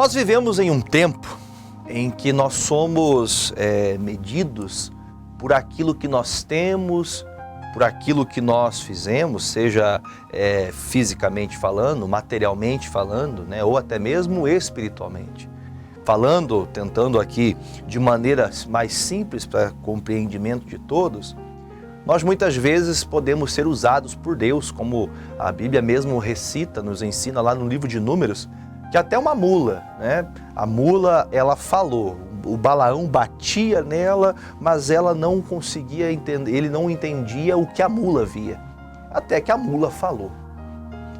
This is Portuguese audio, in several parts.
Nós vivemos em um tempo em que nós somos medidos por aquilo que nós temos, por aquilo que nós fizemos, seja fisicamente falando, materialmente falando, né, ou até mesmo espiritualmente. Falando, tentando aqui de maneira mais simples para compreendimento de todos, nós muitas vezes podemos ser usados por Deus, como a Bíblia mesmo recita, nos ensina lá no livro de Números, que até uma mula, né? A mula, ela falou, o Balaão batia nela, mas ela não conseguia entender, ele não entendia o que a mula via, até que a mula falou.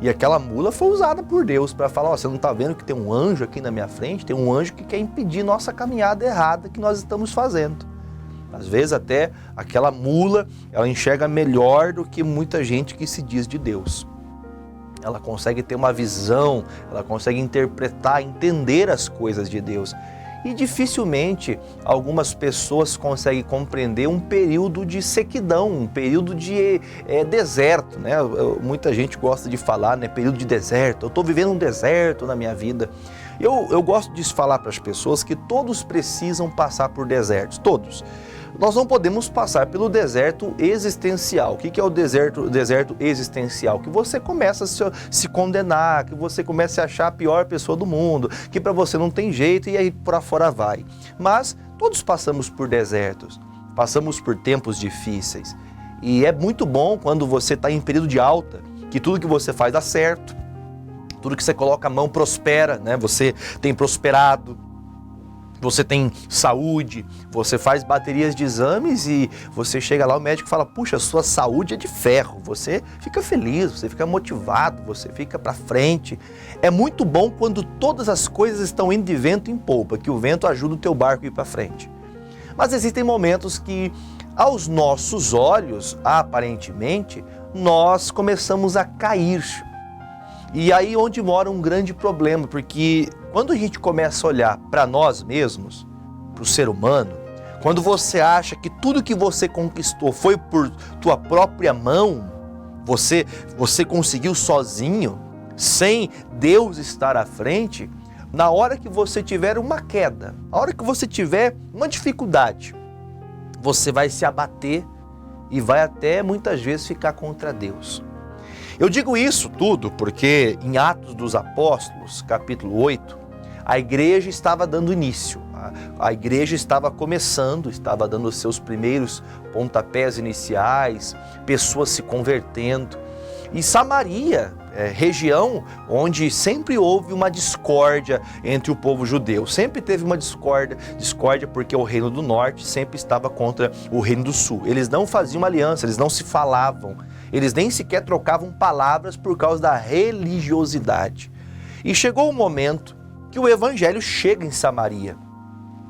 E aquela mula foi usada por Deus para falar, você não está vendo que tem um anjo aqui na minha frente? Tem um anjo que quer impedir nossa caminhada errada que nós estamos fazendo. Às vezes até aquela mula, ela enxerga melhor do que muita gente que se diz de Deus. Ela consegue ter uma visão, ela consegue interpretar, entender as coisas de Deus. E dificilmente algumas pessoas conseguem compreender um período de sequidão, um período de deserto, né? Muita gente gosta de falar, né? Período de deserto, eu estou vivendo um deserto na minha vida. Eu gosto de falar para as pessoas que todos precisam passar por desertos, todos. Nós não podemos passar pelo deserto existencial. O que é o deserto existencial? Que você começa a se condenar, que você começa a achar a pior pessoa do mundo, que para você não tem jeito e aí por fora vai. Mas todos passamos por desertos, passamos por tempos difíceis. E é muito bom quando você está em período de alta, que tudo que você faz dá certo, tudo que você coloca a mão prospera, né? Você tem prosperado. Você tem saúde, você faz baterias de exames e você chega lá, o médico fala, puxa, sua saúde é de ferro, você fica feliz, você fica motivado, você fica para frente. É muito bom quando todas as coisas estão indo de vento em polpa, que o vento ajuda o teu barco a ir para frente. Mas existem momentos que, aos nossos olhos, aparentemente, nós começamos a cair. E aí onde mora um grande problema, porque quando a gente começa a olhar para nós mesmos, para o ser humano, quando você acha que tudo que você conquistou foi por tua própria mão, você conseguiu sozinho, sem Deus estar à frente, na hora que você tiver uma queda, na hora que você tiver uma dificuldade, você vai se abater e vai até muitas vezes ficar contra Deus. Eu digo isso tudo porque em Atos dos Apóstolos, capítulo 8, a igreja estava dando início, a igreja estava começando, estava dando os seus primeiros pontapés iniciais, pessoas se convertendo. E Samaria, região onde sempre houve uma discórdia entre o povo judeu, sempre teve uma discórdia porque o reino do norte sempre estava contra o reino do sul. Eles não faziam aliança, eles não se falavam. Eles nem sequer trocavam palavras por causa da religiosidade. E chegou o momento que o evangelho chega em Samaria.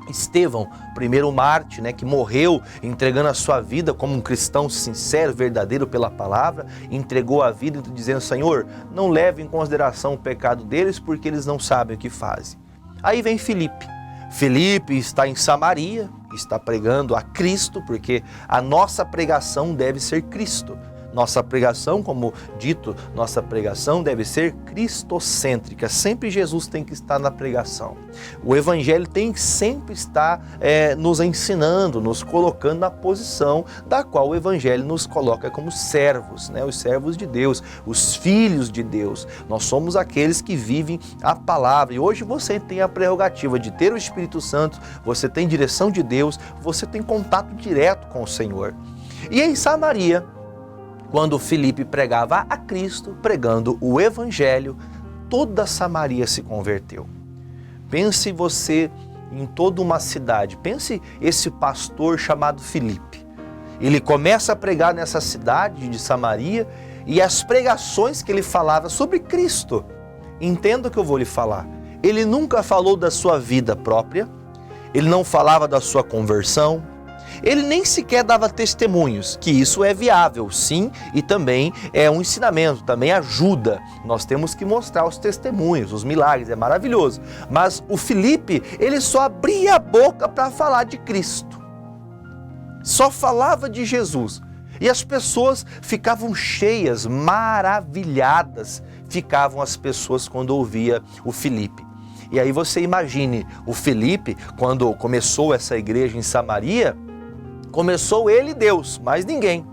Estevão, primeiro mártir, né, que morreu entregando a sua vida como um cristão sincero, verdadeiro pela palavra, entregou a vida dizendo, Senhor, não leve em consideração o pecado deles porque eles não sabem o que fazem. Aí vem Filipe. Filipe está em Samaria, está pregando a Cristo, porque a nossa pregação deve ser Cristo. Nossa pregação, como dito, nossa pregação deve ser cristocêntrica. Sempre Jesus tem que estar na pregação. O Evangelho tem que sempre estar nos ensinando, nos colocando na posição da qual o Evangelho nos coloca como servos, né? Os servos de Deus, os filhos de Deus. Nós somos aqueles que vivem a palavra. E hoje você tem a prerrogativa de ter o Espírito Santo, você tem direção de Deus, você tem contato direto com o Senhor. E em Samaria, quando Filipe pregava a Cristo, pregando o Evangelho, toda Samaria se converteu. Pense você em toda uma cidade, pense esse pastor chamado Filipe. Ele começa a pregar nessa cidade de Samaria e as pregações que ele falava sobre Cristo. Entenda o que eu vou lhe falar. Ele nunca falou da sua vida própria, ele não falava da sua conversão, ele nem sequer dava testemunhos, que isso é viável, sim, e também é um ensinamento, também ajuda. Nós temos que mostrar os testemunhos, os milagres, é maravilhoso. Mas o Filipe, ele só abria a boca para falar de Cristo. Só falava de Jesus. E as pessoas ficavam cheias, maravilhadas, ficavam as pessoas quando ouvia o Filipe. E aí você imagine, o Filipe, quando começou essa igreja em Samaria, começou ele e Deus, mais ninguém.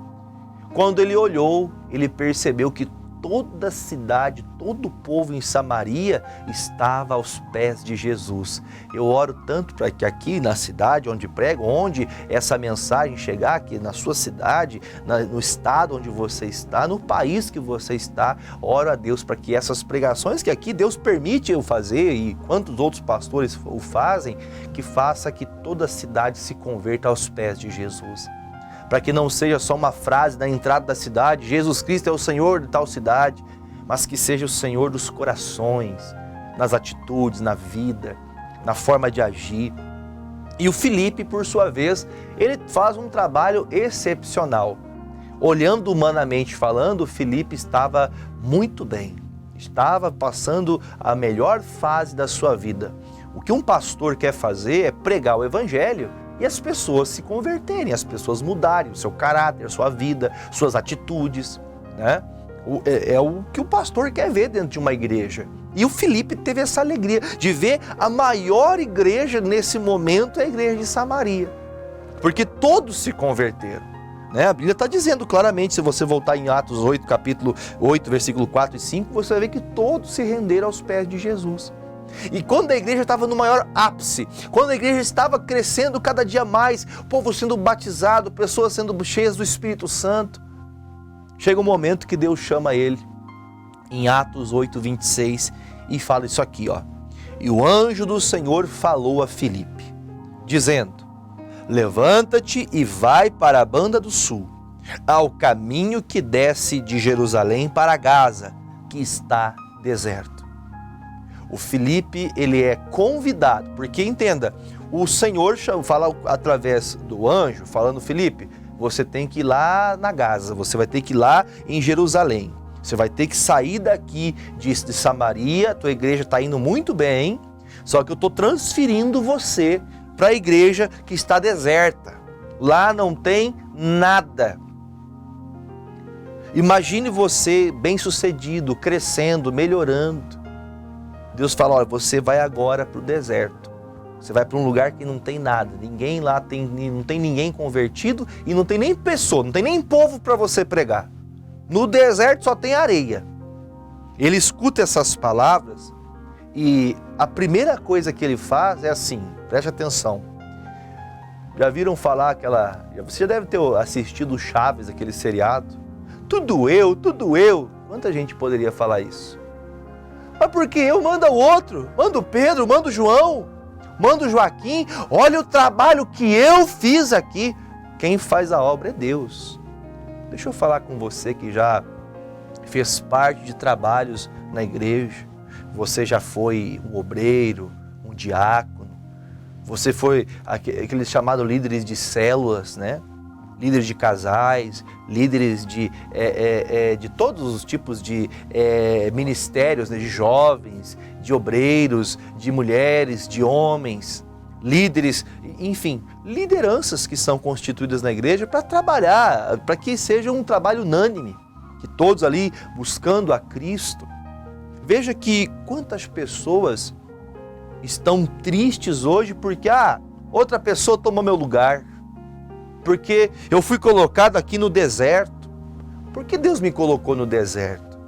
Quando ele olhou, ele percebeu que toda a cidade, todo o povo em Samaria estava aos pés de Jesus. Eu oro tanto para que aqui na cidade onde prego, onde essa mensagem chegar, aqui na sua cidade, no estado onde você está, no país que você está, oro a Deus para que essas pregações que aqui Deus permite eu fazer e quantos outros pastores o fazem, que faça que toda a cidade se converta aos pés de Jesus. Para que não seja só uma frase na entrada da cidade, Jesus Cristo é o Senhor de tal cidade, mas que seja o Senhor dos corações, nas atitudes, na vida, na forma de agir. E o Filipe, por sua vez, ele faz um trabalho excepcional. Olhando humanamente falando, o Filipe estava muito bem, estava passando a melhor fase da sua vida. O que um pastor quer fazer é pregar o evangelho e as pessoas se converterem, as pessoas mudarem o seu caráter, a sua vida, suas atitudes, né? É o que o pastor quer ver dentro de uma igreja. E o Filipe teve essa alegria de ver a maior igreja nesse momento, é a igreja de Samaria. Porque todos se converteram, né? A Bíblia está dizendo claramente, se você voltar em Atos 8, capítulo 8, versículo 4 e 5, você vai ver que todos se renderam aos pés de Jesus. E quando a igreja estava no maior ápice, quando a igreja estava crescendo cada dia mais, o povo sendo batizado, pessoas sendo cheias do Espírito Santo, chega um momento que Deus chama ele, em Atos 8, 26, e fala isso aqui, ó. E o anjo do Senhor falou a Filipe, dizendo: levanta-te e vai para a banda do sul, ao caminho que desce de Jerusalém para Gaza, que está deserto. O Filipe, ele é convidado, porque entenda, o Senhor fala através do anjo, falando: Filipe, você tem que ir lá na Gaza, você vai ter que ir lá em Jerusalém, você vai ter que sair daqui de Samaria, tua igreja está indo muito bem, só que eu estou transferindo você para a igreja que está deserta, lá não tem nada. Imagine você bem-sucedido, crescendo, melhorando. Deus fala: olha, você vai agora para o deserto. Você vai para um lugar que não tem nada. Ninguém lá não tem ninguém convertido e não tem nem pessoa, não tem nem povo para você pregar. No deserto só tem areia. Ele escuta essas palavras e a primeira coisa que ele faz é assim, preste atenção. Já viram falar você já deve ter assistido o Chaves, aquele seriado? Tudo eu, tudo eu. Quanta gente poderia falar isso? Mas porque eu mando o outro, mando o Pedro, mando o João, mando o Joaquim, olha o trabalho que eu fiz aqui. Quem faz a obra é Deus. Deixa eu falar com você que já fez parte de trabalhos na igreja, você já foi um obreiro, um diácono, você foi aqueles chamados líderes de células, né? Líderes de casais, líderes de todos os tipos de ministérios, né? De jovens, de obreiros, de mulheres, de homens, líderes, enfim, lideranças que são constituídas na igreja para trabalhar, para que seja um trabalho unânime, que todos ali buscando a Cristo. Veja que quantas pessoas estão tristes hoje porque outra pessoa tomou meu lugar, porque eu fui colocado aqui no deserto. Por que Deus me colocou no deserto?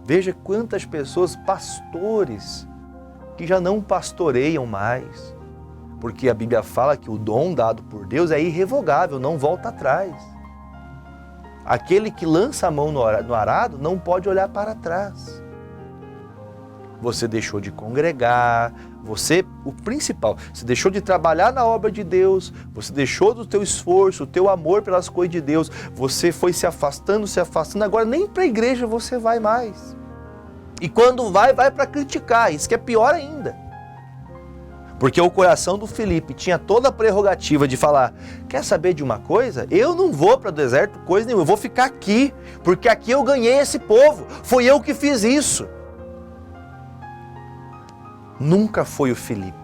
Veja quantas pessoas, pastores, que já não pastoreiam mais, porque a Bíblia fala que o dom dado por Deus é irrevogável, não volta atrás. Aquele que lança a mão no arado não pode olhar para trás. Você deixou de congregar, o principal, você deixou de trabalhar na obra de Deus, você deixou do teu esforço, o teu amor pelas coisas de Deus, você foi se afastando, agora nem para a igreja você vai mais. E quando vai para criticar, isso que é pior ainda. Porque o coração do Filipe tinha toda a prerrogativa de falar: quer saber de uma coisa? Eu não vou para o deserto, coisa nenhuma, eu vou ficar aqui, porque aqui eu ganhei esse povo, foi eu que fiz isso. Nunca foi o Filipe.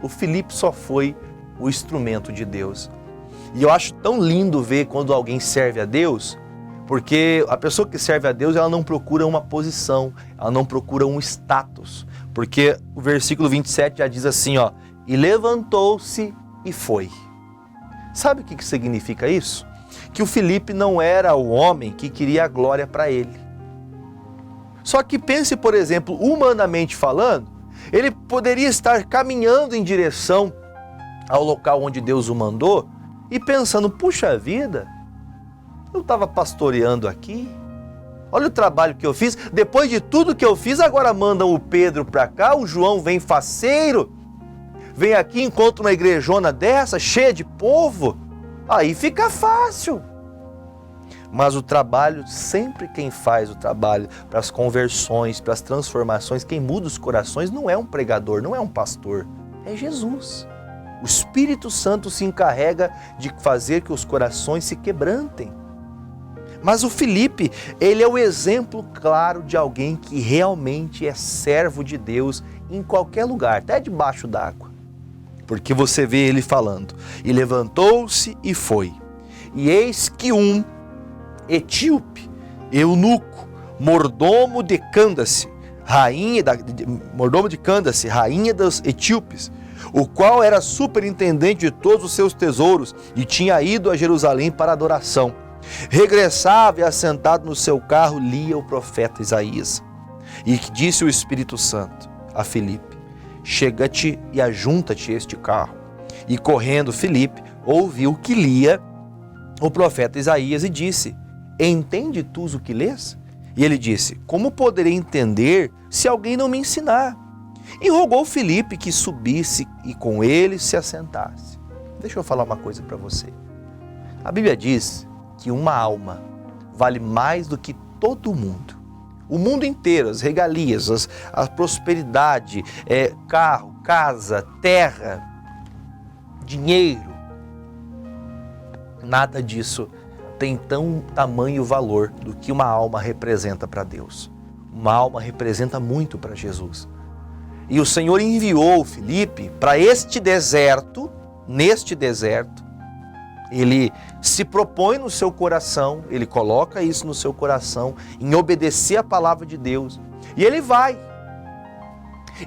O Filipe só foi o instrumento de Deus. E eu acho tão lindo ver quando alguém serve a Deus, Porque a pessoa que serve a Deus, ela não procura uma posição, ela não procura um status. Porque o versículo 27 já diz assim, ó, e levantou-se e foi. Sabe o que significa isso? Que o Filipe não era o homem que queria a glória para ele. Só que pense, por exemplo, humanamente falando, ele poderia estar caminhando em direção ao local onde Deus o mandou e pensando, puxa vida, eu estava pastoreando aqui, olha o trabalho que eu fiz, depois de tudo que eu fiz, agora mandam o Pedro para cá, o João vem faceiro, vem aqui, encontra uma igrejona dessa, cheia de povo, aí fica fácil. Mas o trabalho, sempre quem faz o trabalho para as conversões, para as transformações, quem muda os corações não é um pregador, não é um pastor, é Jesus. O Espírito Santo se encarrega de fazer que os corações se quebrantem. Mas o Filipe, ele é o exemplo claro de alguém que realmente é servo de Deus em qualquer lugar, até debaixo d'água. Porque você vê ele falando, e levantou-se e foi. E eis que um etíope, eunuco, mordomo de Cândace, rainha dos etíopes, o qual era superintendente de todos os seus tesouros e tinha ido a Jerusalém para adoração. Regressava e assentado no seu carro lia o profeta Isaías. E disse o Espírito Santo a Filipe, chega-te e ajunta-te este carro. E correndo Filipe ouviu que lia o profeta Isaías e disse, entende tu o que lês? E ele disse, como poderei entender se alguém não me ensinar? E rogou Filipe que subisse e com ele se assentasse. Deixa eu falar uma coisa para você. A Bíblia diz que uma alma vale mais do que todo mundo. O mundo inteiro, as regalias, a prosperidade, carro, casa, terra, dinheiro, nada disso tem tamanho valor do que uma alma representa para Deus. Uma alma representa muito para Jesus. E o Senhor enviou Filipe para neste deserto, ele se propõe no seu coração, ele coloca isso no seu coração, em obedecer a palavra de Deus. E ele vai.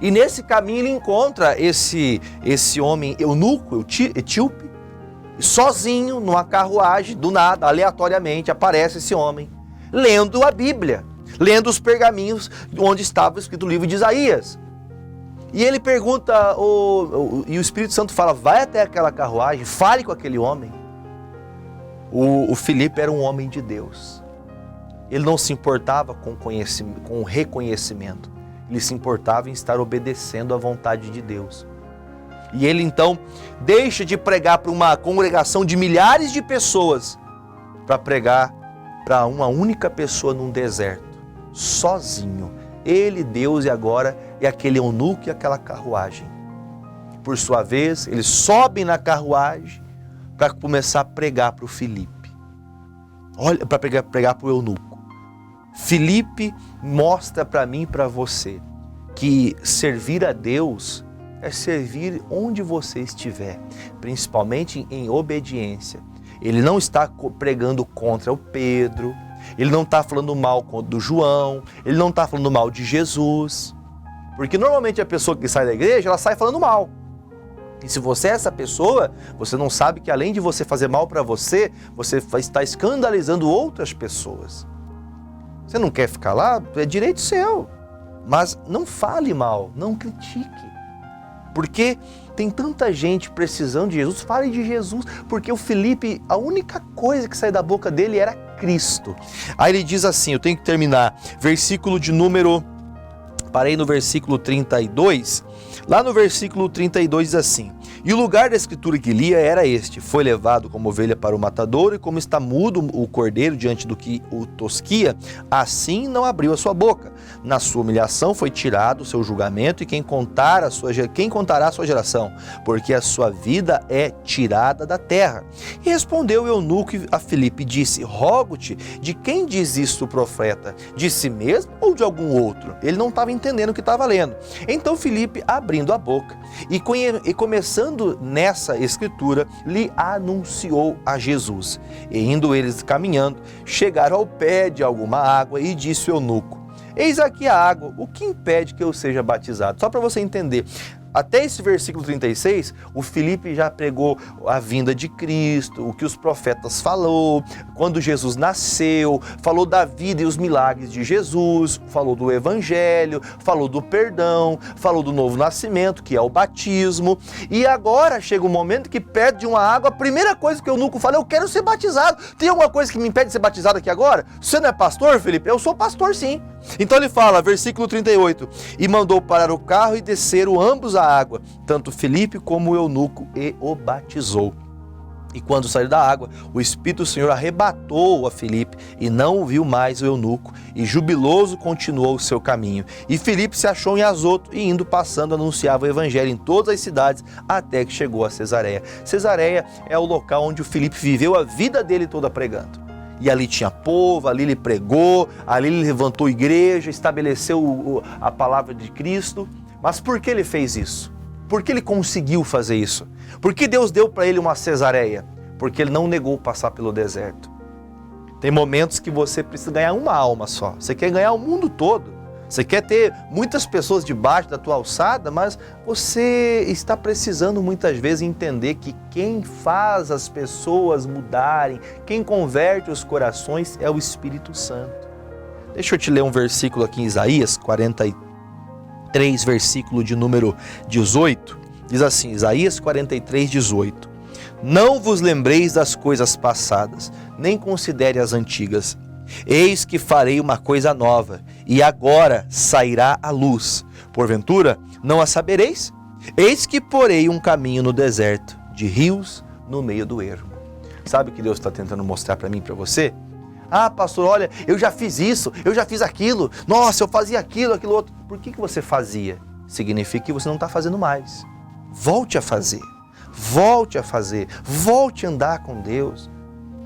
E nesse caminho ele encontra esse homem eunuco, etíope, sozinho, numa carruagem, do nada, aleatoriamente, aparece esse homem, lendo a Bíblia, lendo os pergaminhos onde estava escrito o livro de Isaías. E ele pergunta, e o Espírito Santo fala, vai até aquela carruagem, fale com aquele homem. O Filipe era um homem de Deus. Ele não se importava com o reconhecimento. Ele se importava em estar obedecendo à vontade de Deus. E ele então deixa de pregar para uma congregação de milhares de pessoas para pregar para uma única pessoa num deserto, sozinho. Ele, Deus e agora é aquele eunuco e aquela carruagem. Por sua vez, eles sobem na carruagem para começar a pregar para o Filipe. Olha, para pregar para o eunuco. Filipe mostra para mim e para você que servir a Deus é servir onde você estiver, principalmente em obediência. Ele não está pregando contra o Pedro, ele não está falando mal do João, ele não está falando mal de Jesus. Porque normalmente a pessoa que sai da igreja, ela sai falando mal. E se você é essa pessoa, você não sabe que além de você fazer mal para você, você está escandalizando outras pessoas. Você não quer ficar lá? É direito seu. Mas não fale mal, não critique. Porque tem tanta gente precisando de Jesus, fale de Jesus, porque o Filipe, a única coisa que sai da boca dele era Cristo. Aí ele diz assim, eu tenho que terminar, parei no versículo 32, lá no versículo 32 diz assim, e o lugar da escritura que lia era este, foi levado como ovelha para o matadouro, e como está mudo o cordeiro diante do que o tosquia, assim não abriu a sua boca. Na sua humilhação foi tirado o seu julgamento, e quem contará a sua geração? Porque a sua vida é tirada da terra. E respondeu o eunuco a Filipe, disse, rogo-te, de quem diz isto o profeta? De si mesmo ou de algum outro? Ele não estava entendendo o que estava lendo. Então Filipe, abrindo a boca e começando vendo nessa escritura, lhe anunciou a Jesus. E indo eles caminhando, chegaram ao pé de alguma água e disse o eunuco: eis aqui a água, o que impede que eu seja batizado? Só para você entender, até esse versículo 36, o Filipe já pregou a vinda de Cristo, o que os profetas falou, quando Jesus nasceu, falou da vida e os milagres de Jesus, falou do Evangelho, falou do perdão, falou do novo nascimento, que é o batismo. E agora chega um momento que perto de uma água, a primeira coisa que o eunuco fala: eu quero ser batizado. Tem alguma coisa que me impede de ser batizado aqui agora? Você não é pastor, Filipe? Eu sou pastor, sim. Então ele fala, versículo 38, e mandou parar o carro e desceram ambos a água, tanto Filipe como o eunuco, e o batizou. E quando saiu da água, o Espírito do Senhor arrebatou a Filipe, e não viu mais o eunuco, e jubiloso continuou o seu caminho. E Filipe se achou em Azoto, e indo passando anunciava o evangelho em todas as cidades, até que chegou a Cesareia. Cesareia é o local onde o Filipe viveu a vida dele toda pregando. E ali tinha povo, ali ele pregou, ali ele levantou igreja, estabeleceu a palavra de Cristo. Mas por que ele fez isso? Por que ele conseguiu fazer isso? Por que Deus deu para ele uma Cesareia? Porque ele não negou passar pelo deserto. Tem momentos que você precisa ganhar uma alma só. Você quer ganhar o mundo todo. Você quer ter muitas pessoas debaixo da tua alçada, mas você está precisando muitas vezes entender que quem faz as pessoas mudarem, quem converte os corações é o Espírito Santo. Deixa eu te ler um versículo aqui em Isaías 43, versículo de número 18. Diz assim, Isaías 43, 18. Não vos lembreis das coisas passadas, nem considere as antigas. Eis que farei uma coisa nova, e agora sairá a luz. Porventura, não a sabereis? Eis que porei um caminho no deserto, de rios no meio do ermo. Sabe o que Deus está tentando mostrar para mim e para você? Ah, pastor, olha, eu já fiz isso, eu já fiz aquilo. Nossa, eu fazia aquilo, aquilo outro. Por que você fazia? Significa que você não está fazendo mais. Volte a fazer, volte a fazer, volte a andar com Deus.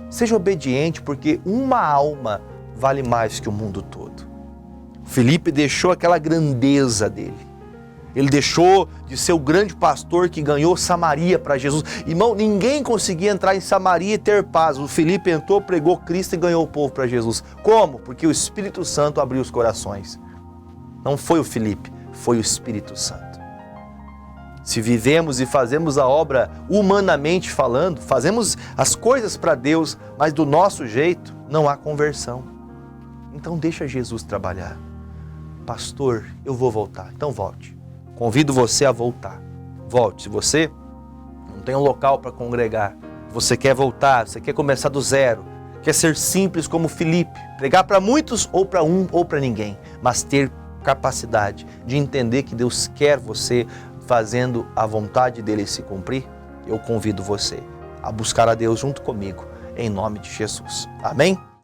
Seja obediente, porque uma alma vale mais que o mundo todo. Filipe deixou aquela grandeza dele. Ele deixou de ser o grande pastor que ganhou Samaria para Jesus. Irmão, ninguém conseguia entrar em Samaria e ter paz. O Filipe entrou, pregou Cristo e ganhou o povo para Jesus. Como? Porque o Espírito Santo abriu os corações. Não foi o Filipe, foi o Espírito Santo. Se vivemos e fazemos a obra humanamente falando, fazemos as coisas para Deus, mas do nosso jeito, não há conversão. Então deixa Jesus trabalhar. Pastor, eu vou voltar. Então volte. Convido você a voltar. Volte. Se você não tem um local para congregar, você quer voltar, você quer começar do zero, quer ser simples como Filipe, pregar para muitos ou para um ou para ninguém, mas ter capacidade de entender que Deus quer você fazendo a vontade dele se cumprir, eu convido você a buscar a Deus junto comigo, em nome de Jesus. Amém?